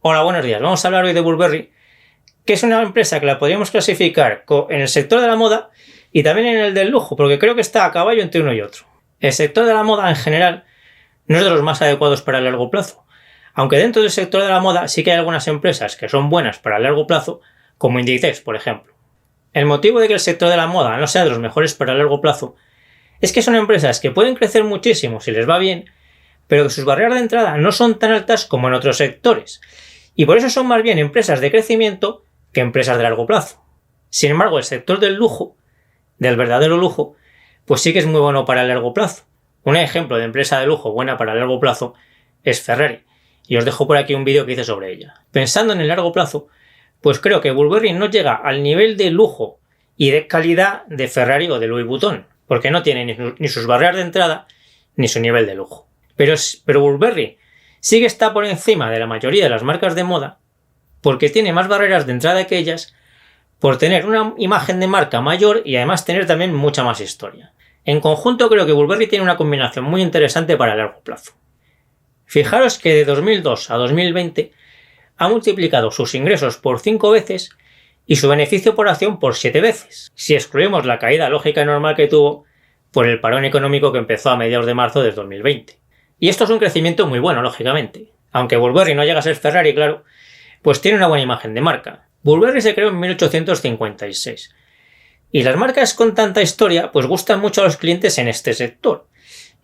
Hola, buenos días. Vamos a hablar hoy de Burberry, que es una empresa que la podríamos clasificar en el sector de la moda y también en el del lujo, porque creo que está a caballo entre uno y otro. El sector de la moda en general no es de los más adecuados para el largo plazo, aunque dentro del sector de la moda sí que hay algunas empresas que son buenas para el largo plazo, como Inditex, por ejemplo. El motivo de que el sector de la moda no sea de los mejores para el largo plazo es que son empresas que pueden crecer muchísimo si les va bien, pero que sus barreras de entrada no son tan altas como en otros sectores, y por eso son más bien empresas de crecimiento que empresas de largo plazo. Sin embargo, el sector del lujo, del verdadero lujo, pues sí que es muy bueno para el largo plazo. Un ejemplo de empresa de lujo buena para el largo plazo es Ferrari, y os dejo por aquí un vídeo que hice sobre ella. Pensando en el largo plazo, pues creo que Burberry no llega al nivel de lujo y de calidad de Ferrari o de Louis Vuitton, porque no tiene ni sus barreras de entrada ni su nivel de lujo. Pero Burberry sí que está por encima de la mayoría de las marcas de moda porque tiene más barreras de entrada que ellas, por tener una imagen de marca mayor y además tener también mucha más historia. En conjunto creo que Burberry tiene una combinación muy interesante para el largo plazo. Fijaros que de 2002 a 2020 ha multiplicado sus ingresos por 5 veces y su beneficio por acción por 7 veces, si excluimos la caída lógica y normal que tuvo por el parón económico que empezó a mediados de marzo de 2020. Y esto es un crecimiento muy bueno, lógicamente. Aunque Burberry no llega a ser Ferrari, claro, pues tiene una buena imagen de marca. Burberry se creó en 1856. Y las marcas con tanta historia pues gustan mucho a los clientes en este sector.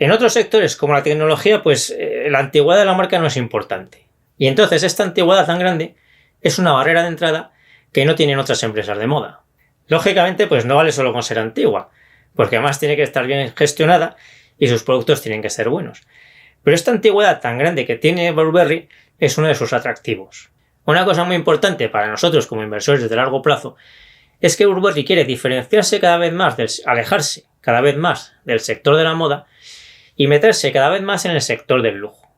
En otros sectores como la tecnología, pues la antigüedad de la marca no es importante. Y entonces esta antigüedad tan grande es una barrera de entrada que no tienen otras empresas de moda. Lógicamente, pues no vale solo con ser antigua, porque además tiene que estar bien gestionada y sus productos tienen que ser buenos. Pero esta antigüedad tan grande que tiene Burberry es uno de sus atractivos. Una cosa muy importante para nosotros como inversores de largo plazo es que Burberry quiere diferenciarse cada vez más, alejarse cada vez más del sector de la moda y meterse cada vez más en el sector del lujo.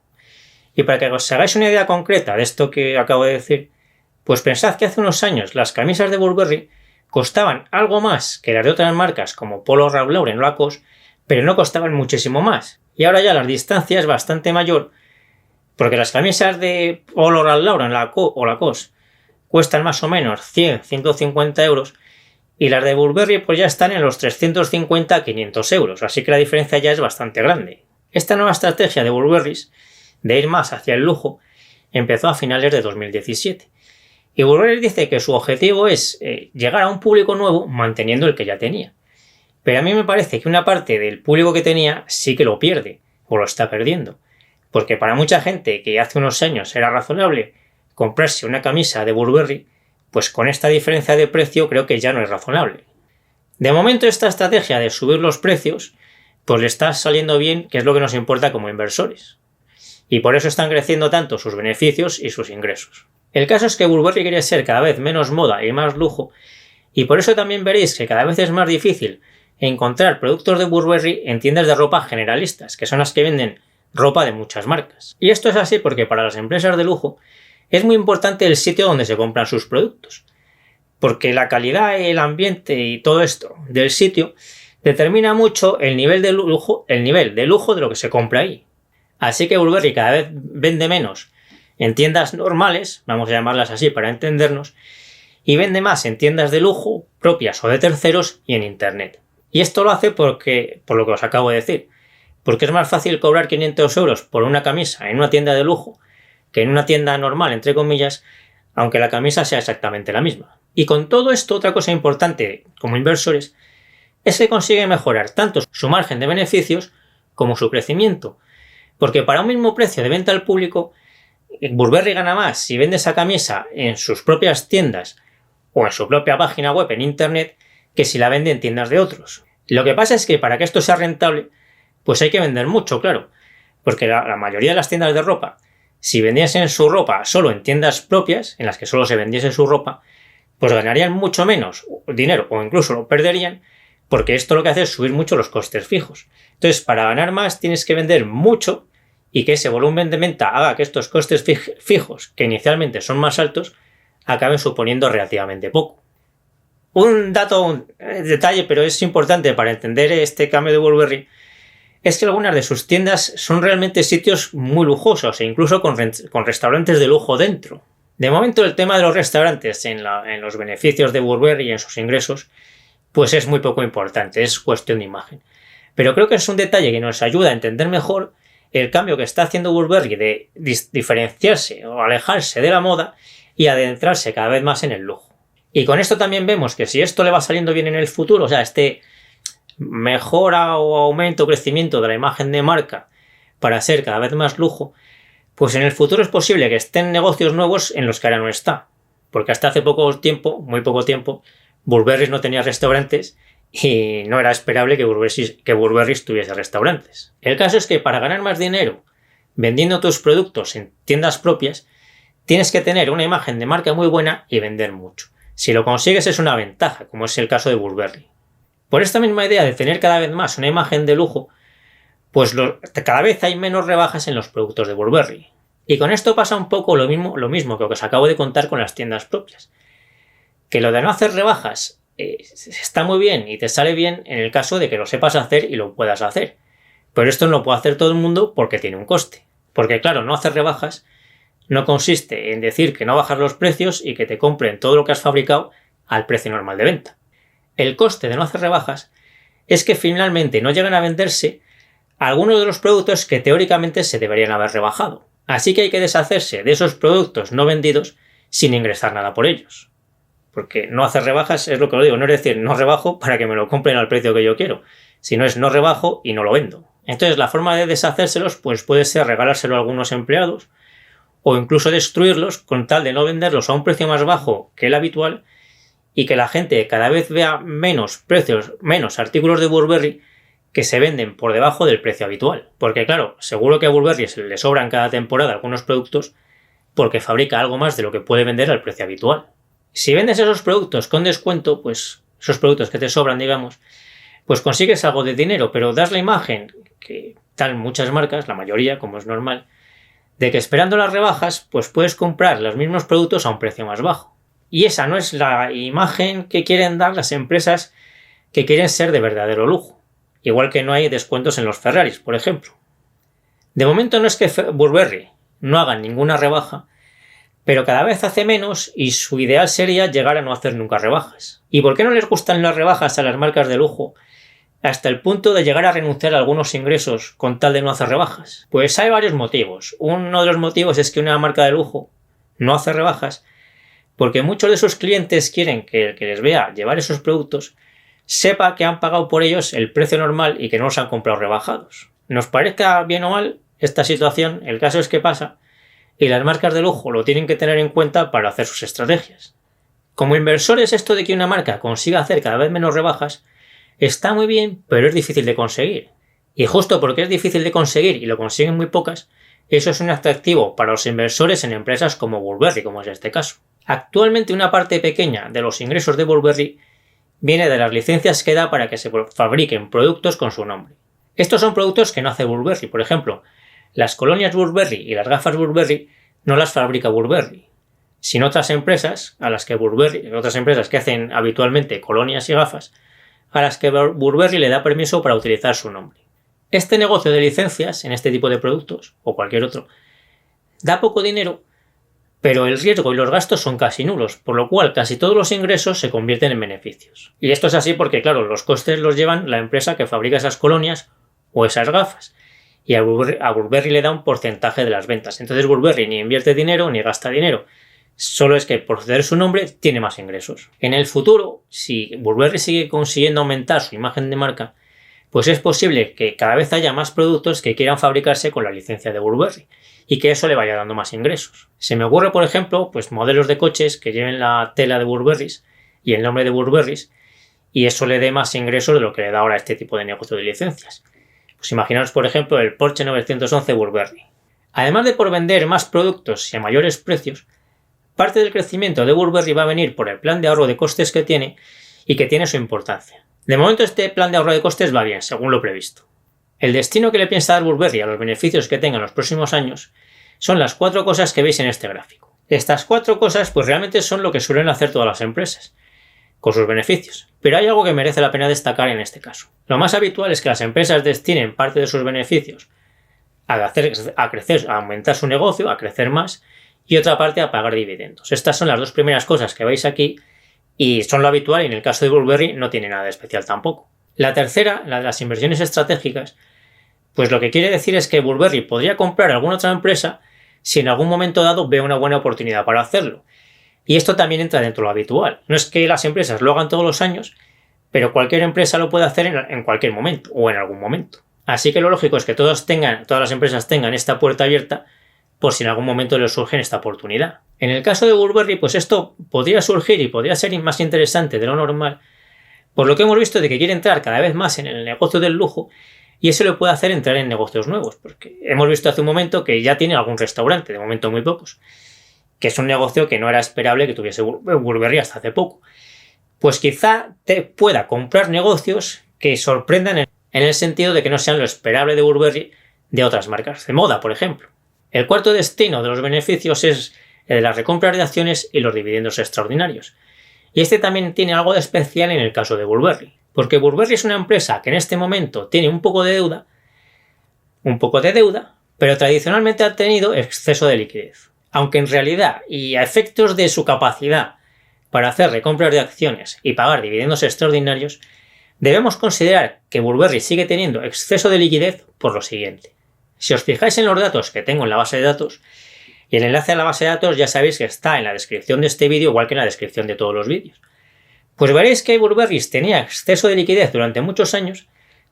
Y para que os hagáis una idea concreta de esto que acabo de decir, pues pensad que hace unos años las camisas de Burberry costaban algo más que las de otras marcas como Polo, Ralph Lauren o Lacoste, pero no costaban muchísimo más. Y ahora ya la distancia es bastante mayor, porque las camisas de Polo, Ralph Lauren o Lacoste cuestan más o menos 100-150 euros y las de Burberry pues ya están en los 350-500 euros, así que la diferencia ya es bastante grande. Esta nueva estrategia de Burberry de ir más hacia el lujo empezó a finales de 2017. Y Burberry dice que su objetivo es llegar a un público nuevo manteniendo el que ya tenía. Pero a mí me parece que una parte del público que tenía sí que lo pierde, o lo está perdiendo. Porque para mucha gente que hace unos años era razonable comprarse una camisa de Burberry, pues con esta diferencia de precio creo que ya no es razonable. De momento esta estrategia de subir los precios, pues le está saliendo bien, que es lo que nos importa como inversores. Y por eso están creciendo tanto sus beneficios y sus ingresos. El caso es que Burberry quiere ser cada vez menos moda y más lujo, y por eso también veréis que cada vez es más difícil encontrar productos de Burberry en tiendas de ropa generalistas, que son las que venden ropa de muchas marcas. Y esto es así porque para las empresas de lujo es muy importante el sitio donde se compran sus productos, porque la calidad, el ambiente y todo esto del sitio determina mucho el nivel de lujo de lo que se compra ahí. Así que Burberry cada vez vende menos en tiendas normales, vamos a llamarlas así para entendernos, y vende más en tiendas de lujo propias o de terceros y en internet. Y esto lo hace por lo que os acabo de decir, porque es más fácil cobrar 500 euros por una camisa en una tienda de lujo que en una tienda normal, entre comillas, aunque la camisa sea exactamente la misma. Y con todo esto, otra cosa importante como inversores es que consigue mejorar tanto su margen de beneficios como su crecimiento, porque para un mismo precio de venta al público, Burberry gana más si vende esa camisa en sus propias tiendas o en su propia página web en internet que si la vende en tiendas de otros. Lo que pasa es que para que esto sea rentable, pues hay que vender mucho, claro, porque la mayoría de las tiendas de ropa, si vendiesen su ropa solo en tiendas propias, en las que solo se vendiese su ropa, pues ganarían mucho menos dinero o incluso lo perderían, porque esto lo que hace es subir mucho los costes fijos. Entonces, para ganar más tienes que vender mucho y que ese volumen de venta haga que estos costes fijos, que inicialmente son más altos, acaben suponiendo relativamente poco. Un detalle, pero es importante para entender este cambio de Burberry, es que algunas de sus tiendas son realmente sitios muy lujosos e incluso con restaurantes de lujo dentro. De momento el tema de los restaurantes en los beneficios de Burberry y en sus ingresos pues es muy poco importante, es cuestión de imagen. Pero creo que es un detalle que nos ayuda a entender mejor el cambio que está haciendo Burberry de diferenciarse o alejarse de la moda y adentrarse cada vez más en el lujo. Y con esto también vemos que si esto le va saliendo bien en el futuro, o sea, este mejora o aumento o crecimiento de la imagen de marca para ser cada vez más lujo, pues en el futuro es posible que estén negocios nuevos en los que ahora no está. Porque hasta hace muy poco tiempo, Burberry no tenía restaurantes y no era esperable que Burberry tuviese restaurantes. El caso es que para ganar más dinero vendiendo tus productos en tiendas propias, tienes que tener una imagen de marca muy buena y vender mucho. Si lo consigues es una ventaja, como es el caso de Burberry. Por esta misma idea de tener cada vez más una imagen de lujo, pues cada vez hay menos rebajas en los productos de Burberry. Y con esto pasa un poco lo mismo que os acabo de contar con las tiendas propias. Que lo de no hacer rebajas está muy bien y te sale bien en el caso de que lo sepas hacer y lo puedas hacer. Pero esto no lo puede hacer todo el mundo porque tiene un coste. Porque claro, no hacer rebajas no consiste en decir que no bajas los precios y que te compren todo lo que has fabricado al precio normal de venta. El coste de no hacer rebajas es que finalmente no llegan a venderse algunos de los productos que teóricamente se deberían haber rebajado. Así que hay que deshacerse de esos productos no vendidos sin ingresar nada por ellos. Porque no hacer rebajas es lo que os digo, no es decir no rebajo para que me lo compren al precio que yo quiero, sino es no rebajo y no lo vendo. Entonces la forma de deshacérselos pues puede ser regalárselo a algunos empleados o incluso destruirlos con tal de no venderlos a un precio más bajo que el habitual y que la gente cada vez vea menos artículos de Burberry que se venden por debajo del precio habitual. Porque claro, seguro que a Burberry le sobran cada temporada algunos productos porque fabrica algo más de lo que puede vender al precio habitual. Si vendes esos productos con descuento, pues esos productos que te sobran, digamos, pues consigues algo de dinero, pero das la imagen, que dan muchas marcas, la mayoría, como es normal, de que esperando las rebajas, pues puedes comprar los mismos productos a un precio más bajo. Y esa no es la imagen que quieren dar las empresas que quieren ser de verdadero lujo. Igual que no hay descuentos en los Ferraris, por ejemplo. De momento no es que Burberry no haga ninguna rebaja, pero cada vez hace menos y su ideal sería llegar a no hacer nunca rebajas. ¿Y por qué no les gustan las rebajas a las marcas de lujo hasta el punto de llegar a renunciar a algunos ingresos con tal de no hacer rebajas? Pues hay varios motivos. Uno de los motivos es que una marca de lujo no hace rebajas porque muchos de sus clientes quieren que el que les vea llevar esos productos sepa que han pagado por ellos el precio normal y que no los han comprado rebajados. Nos parezca bien o mal esta situación, el caso es que pasa y las marcas de lujo lo tienen que tener en cuenta para hacer sus estrategias. Como inversores, esto de que una marca consiga hacer cada vez menos rebajas está muy bien, pero es difícil de conseguir. Y justo porque es difícil de conseguir y lo consiguen muy pocas, eso es un atractivo para los inversores en empresas como Burberry, como es este caso. Actualmente una parte pequeña de los ingresos de Burberry viene de las licencias que da para que se fabriquen productos con su nombre. Estos son productos que no hace Burberry. Por ejemplo, las colonias Burberry y las gafas Burberry no las fabrica Burberry, sino otras empresas otras empresas que hacen habitualmente colonias y gafas, a las que Burberry le da permiso para utilizar su nombre. Este negocio de licencias en este tipo de productos, o cualquier otro, da poco dinero, pero el riesgo y los gastos son casi nulos, por lo cual casi todos los ingresos se convierten en beneficios. Y esto es así porque, claro, los costes los llevan la empresa que fabrica esas colonias o esas gafas, y a Burberry le da un porcentaje de las ventas. Entonces Burberry ni invierte dinero ni gasta dinero, solo es que por ceder su nombre tiene más ingresos. En el futuro, si Burberry sigue consiguiendo aumentar su imagen de marca, pues es posible que cada vez haya más productos que quieran fabricarse con la licencia de Burberry y que eso le vaya dando más ingresos. Se me ocurre, por ejemplo, pues modelos de coches que lleven la tela de Burberry y el nombre de Burberry y eso le dé más ingresos de lo que le da ahora este tipo de negocio de licencias. Pues imaginaos, por ejemplo, el Porsche 911 Burberry. Además de por vender más productos y a mayores precios, parte del crecimiento de Burberry va a venir por el plan de ahorro de costes que tiene y que tiene su importancia. De momento este plan de ahorro de costes va bien, según lo previsto. El destino que le piensa dar Burberry a los beneficios que tenga en los próximos años son las 4 cosas que veis en este gráfico. Estas 4 cosas pues realmente son lo que suelen hacer todas las empresas, con sus beneficios. Pero hay algo que merece la pena destacar en este caso. Lo más habitual es que las empresas destinen parte de sus beneficios a crecer, a aumentar su negocio, a crecer más y otra parte a pagar dividendos. Estas son las dos primeras cosas que veis aquí y son lo habitual, y en el caso de Burberry no tiene nada de especial tampoco. La tercera, la de las inversiones estratégicas, pues lo que quiere decir es que Burberry podría comprar alguna otra empresa si en algún momento dado ve una buena oportunidad para hacerlo. Y esto también entra dentro de lo habitual. No es que las empresas lo hagan todos los años, pero cualquier empresa lo puede hacer en cualquier momento o en algún momento. Así que lo lógico es que todas las empresas tengan esta puerta abierta por si en algún momento les surge esta oportunidad. En el caso de Burberry, pues esto podría surgir y podría ser más interesante de lo normal, por lo que hemos visto de que quiere entrar cada vez más en el negocio del lujo, y eso le puede hacer entrar en negocios nuevos, porque hemos visto hace un momento que ya tiene algún restaurante, de momento muy pocos, que es un negocio que no era esperable que tuviese Burberry hasta hace poco. Pues quizá te pueda comprar negocios que sorprendan en el sentido de que no sean lo esperable de Burberry de otras marcas de moda, por ejemplo. El cuarto destino de los beneficios es el de las recompras de acciones y los dividendos extraordinarios. Y este también tiene algo de especial en el caso de Burberry, porque Burberry es una empresa que en este momento tiene un poco de deuda, pero tradicionalmente ha tenido exceso de liquidez. Aunque en realidad, y a efectos de su capacidad para hacer recompras de acciones y pagar dividendos extraordinarios, debemos considerar que Burberry sigue teniendo exceso de liquidez por lo siguiente. Si os fijáis en los datos que tengo en la base de datos, y el enlace a la base de datos ya sabéis que está en la descripción de este vídeo, igual que en la descripción de todos los vídeos, pues veréis que Burberry tenía exceso de liquidez durante muchos años,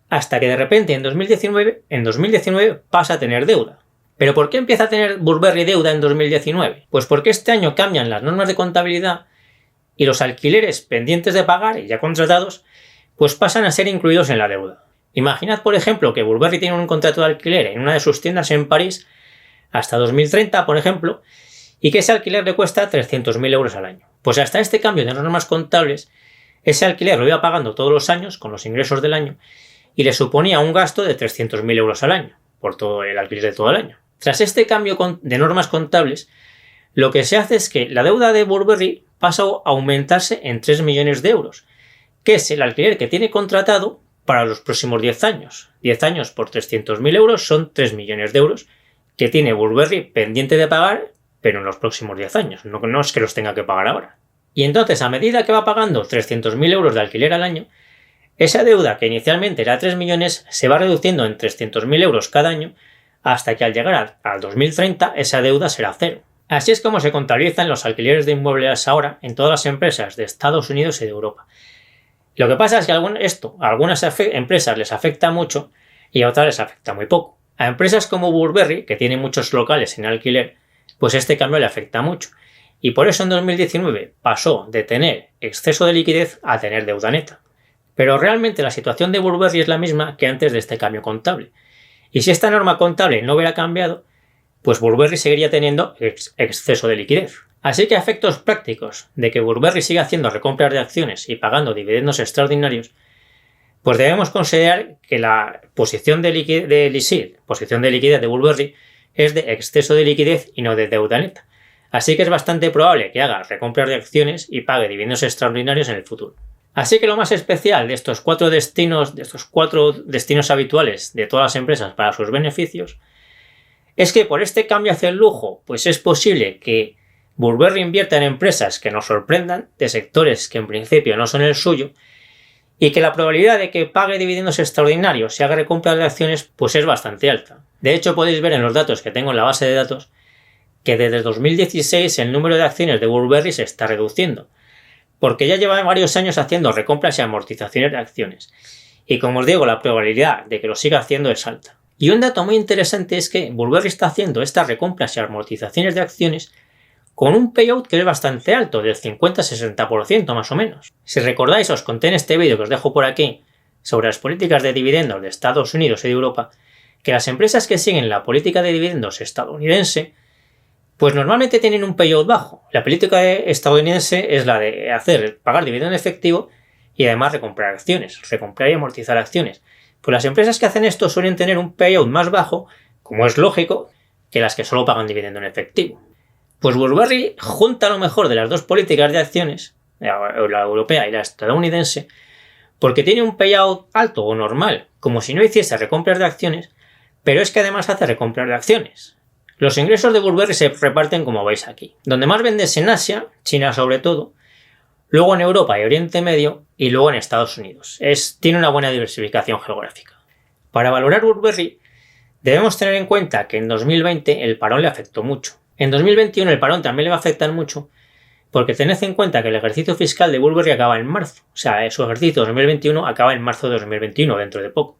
hasta que de repente en 2019 pasa a tener deuda. ¿Pero por qué empieza a tener Burberry deuda en 2019? Pues porque este año cambian las normas de contabilidad y los alquileres pendientes de pagar y ya contratados, pues pasan a ser incluidos en la deuda. Imaginad, por ejemplo, que Burberry tiene un contrato de alquiler en una de sus tiendas en París hasta 2030, por ejemplo, y que ese alquiler le cuesta 300.000 euros al año. Pues hasta este cambio de normas contables, ese alquiler lo iba pagando todos los años con los ingresos del año y le suponía un gasto de 300.000 euros al año por todo el alquiler de todo el año. Tras este cambio de normas contables, lo que se hace es que la deuda de Burberry pasa a aumentarse en 3 millones de euros, que es el alquiler que tiene contratado para los próximos 10 años. 10 años por 300.000 euros son 3 millones de euros que tiene Burberry pendiente de pagar, pero en los próximos 10 años, no es que los tenga que pagar ahora. Y entonces, a medida que va pagando 300.000 euros de alquiler al año, esa deuda que inicialmente era 3 millones se va reduciendo en 300.000 euros cada año, hasta que al llegar al 2030 esa deuda será cero. Así es como se contabilizan los alquileres de inmuebles ahora en todas las empresas de Estados Unidos y de Europa. Lo que pasa es que a algunas empresas les afecta mucho y a otras les afecta muy poco. A empresas como Burberry, que tienen muchos locales en alquiler, pues este cambio le afecta mucho. Y por eso en 2019 pasó de tener exceso de liquidez a tener deuda neta. Pero realmente la situación de Burberry es la misma que antes de este cambio contable. Y si esta norma contable no hubiera cambiado, pues Burberry seguiría teniendo exceso de liquidez. Así que a efectos prácticos de que Burberry siga haciendo recompras de acciones y pagando dividendos extraordinarios, pues debemos considerar que la posición de liquidez de Burberry es de exceso de liquidez y no de deuda neta. Así que es bastante probable que haga recompras de acciones y pague dividendos extraordinarios en el futuro. Así que lo más especial de estos cuatro destinos habituales de todas las empresas para sus beneficios, es que por este cambio hacia el lujo, pues es posible que Burberry invierta en empresas que nos sorprendan, de sectores que en principio no son el suyo, y que la probabilidad de que pague dividendos extraordinarios y haga recompras de acciones pues es bastante alta. De hecho, podéis ver en los datos que tengo en la base de datos que desde 2016 el número de acciones de Burberry se está reduciendo, porque ya lleva varios años haciendo recompras y amortizaciones de acciones. Y como os digo, la probabilidad de que lo siga haciendo es alta. Y un dato muy interesante es que Burberry está haciendo estas recompras y amortizaciones de acciones con un payout que es bastante alto, del 50-60% más o menos. Si recordáis, os conté en este vídeo que os dejo por aquí sobre las políticas de dividendos de Estados Unidos y de Europa, que las empresas que siguen la política de dividendos estadounidense pues normalmente tienen un payout bajo. La política estadounidense es la de pagar dividendo en efectivo y además recomprar acciones, recomprar y amortizar acciones. Pues las empresas que hacen esto suelen tener un payout más bajo, como es lógico, que las que solo pagan dividendo en efectivo. Pues Burberry junta lo mejor de las dos políticas de acciones, la europea y la estadounidense, porque tiene un payout alto o normal, como si no hiciese recompras de acciones, pero es que además hace recompras de acciones. Los ingresos de Burberry se reparten como veis aquí. Donde más vendes en Asia, China sobre todo, luego en Europa y Oriente Medio y luego en Estados Unidos. Tiene una buena diversificación geográfica. Para valorar Burberry debemos tener en cuenta que en 2020 el parón le afectó mucho. En 2021 el parón también le va a afectar mucho porque tened en cuenta que el ejercicio fiscal de Burberry acaba en marzo. O sea, su ejercicio 2021 acaba en marzo de 2021, dentro de poco.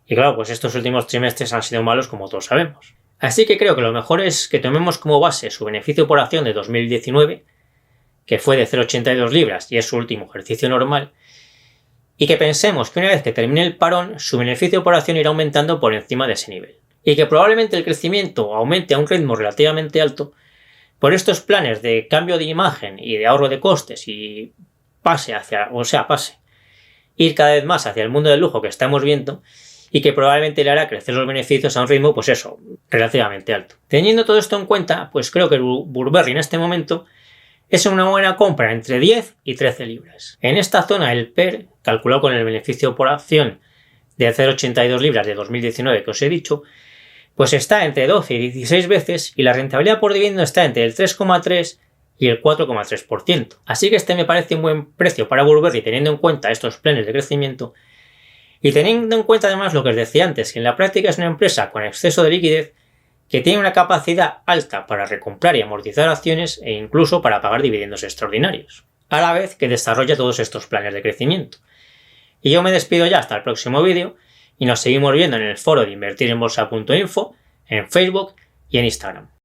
Y claro, pues estos últimos trimestres han sido malos como todos sabemos. Así que creo que lo mejor es que tomemos como base su beneficio por acción de 2019, que fue de 0,82 libras y es su último ejercicio normal, y que pensemos que una vez que termine el parón, su beneficio por acción irá aumentando por encima de ese nivel. Y que probablemente el crecimiento aumente a un ritmo relativamente alto por estos planes de cambio de imagen y de ahorro de costes y pase ir cada vez más hacia el mundo del lujo que estamos viendo, y que probablemente le hará crecer los beneficios a un ritmo, pues eso, relativamente alto. Teniendo todo esto en cuenta, pues creo que Burberry en este momento es una buena compra entre 10 y 13 libras. En esta zona el PER, calculado con el beneficio por acción de 0,82 libras de 2019 que os he dicho, pues está entre 12 y 16 veces y la rentabilidad por dividendo está entre el 3,3 y el 4,3%. Así que este me parece un buen precio para Burberry teniendo en cuenta estos planes de crecimiento. Y teniendo en cuenta además lo que os decía antes, que en la práctica es una empresa con exceso de liquidez que tiene una capacidad alta para recomprar y amortizar acciones e incluso para pagar dividendos extraordinarios, a la vez que desarrolla todos estos planes de crecimiento. Y yo me despido ya hasta el próximo vídeo y nos seguimos viendo en el foro de invertirenbolsa.info, en Facebook y en Instagram.